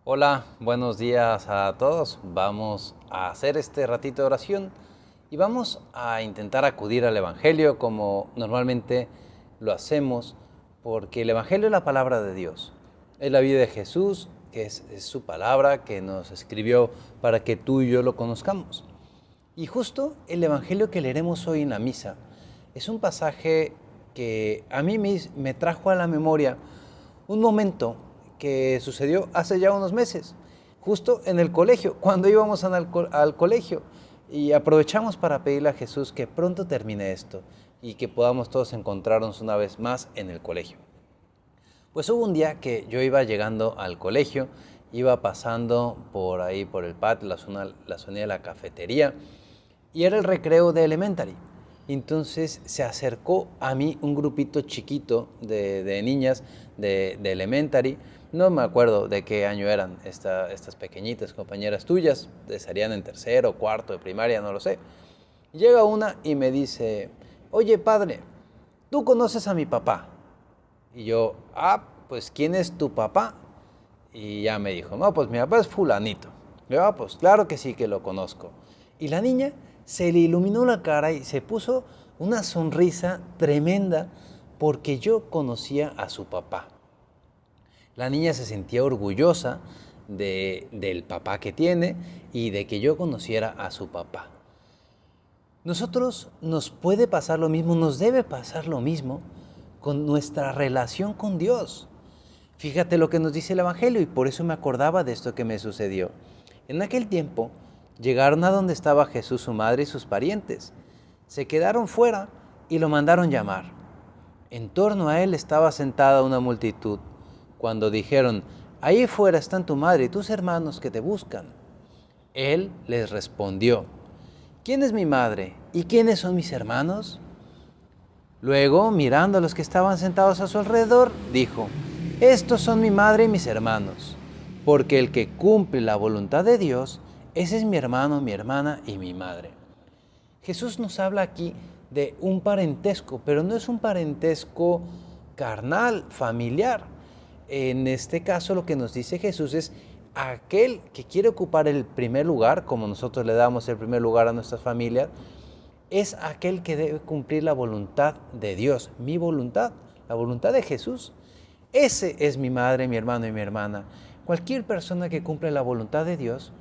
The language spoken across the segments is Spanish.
Hola, buenos días a todos. Vamos a hacer este ratito de oración y vamos a intentar acudir al Evangelio como normalmente lo hacemos, porque el Evangelio es la palabra de Dios. Es la vida de Jesús, que es su palabra que nos escribió para que tú y yo lo conozcamos. Y justo el Evangelio que leeremos hoy en la misa es un pasaje que a mí me trajo a la memoria un momento que sucedió hace ya unos meses, justo en el colegio, cuando íbamos al colegio. Y aprovechamos para pedirle a Jesús que pronto termine esto y que podamos todos encontrarnos una vez más en el colegio. Pues hubo un día que yo iba llegando al colegio, iba pasando por ahí, por el patio, la zona de la cafetería, y era el recreo de Elementary. Entonces se acercó a mí un grupito chiquito de niñas de Elementary. No me acuerdo de qué año eran estas pequeñitas compañeras tuyas, estarían en tercero, cuarto de primaria, no lo sé. Llega una y me dice: oye padre, ¿tú conoces a mi papá? Y yo, pues ¿quién es tu papá? Y ya me dijo: no, pues mi papá es fulanito. Y yo, pues claro que sí que lo conozco. Y la niña se le iluminó la cara y se puso una sonrisa tremenda porque yo conocía a su papá. La niña se sentía orgullosa del papá que tiene y de que yo conociera a su papá. Nosotros nos puede pasar lo mismo, nos debe pasar lo mismo con nuestra relación con Dios. Fíjate lo que nos dice el Evangelio, y por eso me acordaba de esto que me sucedió. En aquel tiempo llegaron a donde estaba Jesús, su madre y sus parientes. Se quedaron fuera y lo mandaron llamar. En torno a él estaba sentada una multitud. Cuando dijeron: ahí fuera están tu madre y tus hermanos que te buscan. Él les respondió: ¿quién es mi madre y quiénes son mis hermanos? Luego, mirando a los que estaban sentados a su alrededor, dijo: estos son mi madre y mis hermanos, porque el que cumple la voluntad de Dios, ese es mi hermano, mi hermana y mi madre. Jesús nos habla aquí de un parentesco, pero no es un parentesco carnal, familiar. En este caso lo que nos dice Jesús es: aquel que quiere ocupar el primer lugar, como nosotros le damos el primer lugar a nuestras familias, es aquel que debe cumplir la voluntad de Dios, mi voluntad, la voluntad de Jesús. Ese es mi madre, mi hermano y mi hermana. Cualquier persona que cumple la voluntad de Dios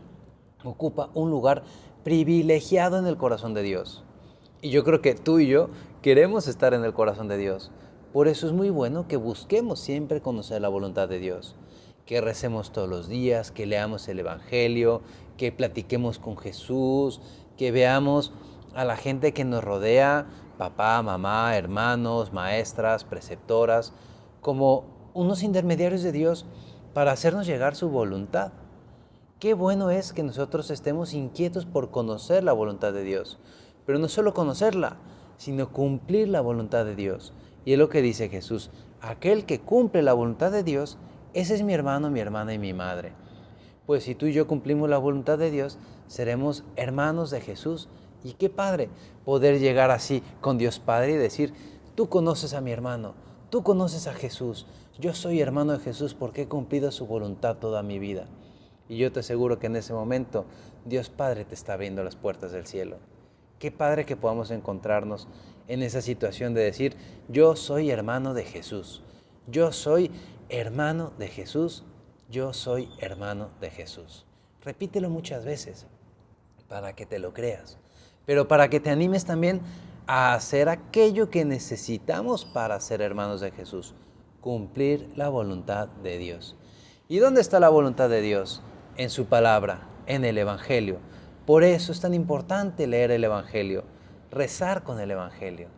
ocupa un lugar privilegiado en el corazón de Dios. Y yo creo que tú y yo queremos estar en el corazón de Dios. Por eso es muy bueno que busquemos siempre conocer la voluntad de Dios, que recemos todos los días, que leamos el Evangelio, que platiquemos con Jesús, que veamos a la gente que nos rodea, papá, mamá, hermanos, maestras, preceptoras, como unos intermediarios de Dios para hacernos llegar su voluntad. Qué bueno es que nosotros estemos inquietos por conocer la voluntad de Dios, pero no solo conocerla, sino cumplir la voluntad de Dios. Y es lo que dice Jesús: aquel que cumple la voluntad de Dios, ese es mi hermano, mi hermana y mi madre. Pues si tú y yo cumplimos la voluntad de Dios, seremos hermanos de Jesús. Y qué padre poder llegar así con Dios Padre y decir: tú conoces a mi hermano, tú conoces a Jesús, yo soy hermano de Jesús porque he cumplido su voluntad toda mi vida. Y yo te aseguro que en ese momento Dios Padre te está abriendo las puertas del cielo. Qué padre que podamos encontrarnos en esa situación de decir: yo soy hermano de Jesús, yo soy hermano de Jesús, yo soy hermano de Jesús. Repítelo muchas veces para que te lo creas, pero para que te animes también a hacer aquello que necesitamos para ser hermanos de Jesús: cumplir la voluntad de Dios. ¿Y dónde está la voluntad de Dios? En su palabra, en el Evangelio. Por eso es tan importante leer el Evangelio, rezar con el Evangelio.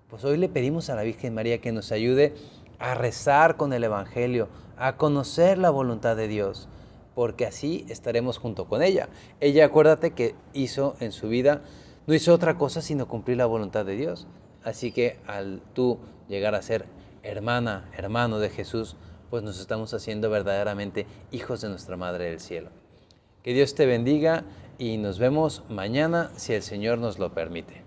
Pues hoy le pedimos a la Virgen María que nos ayude a rezar con el Evangelio, a conocer la voluntad de Dios, porque así estaremos junto con ella. Ella, acuérdate que hizo en su vida, no hizo otra cosa sino cumplir la voluntad de Dios. Así que al tú llegar a ser hermana, hermano de Jesús, pues nos estamos haciendo verdaderamente hijos de nuestra Madre del Cielo. Que Dios te bendiga y nos vemos mañana si el Señor nos lo permite.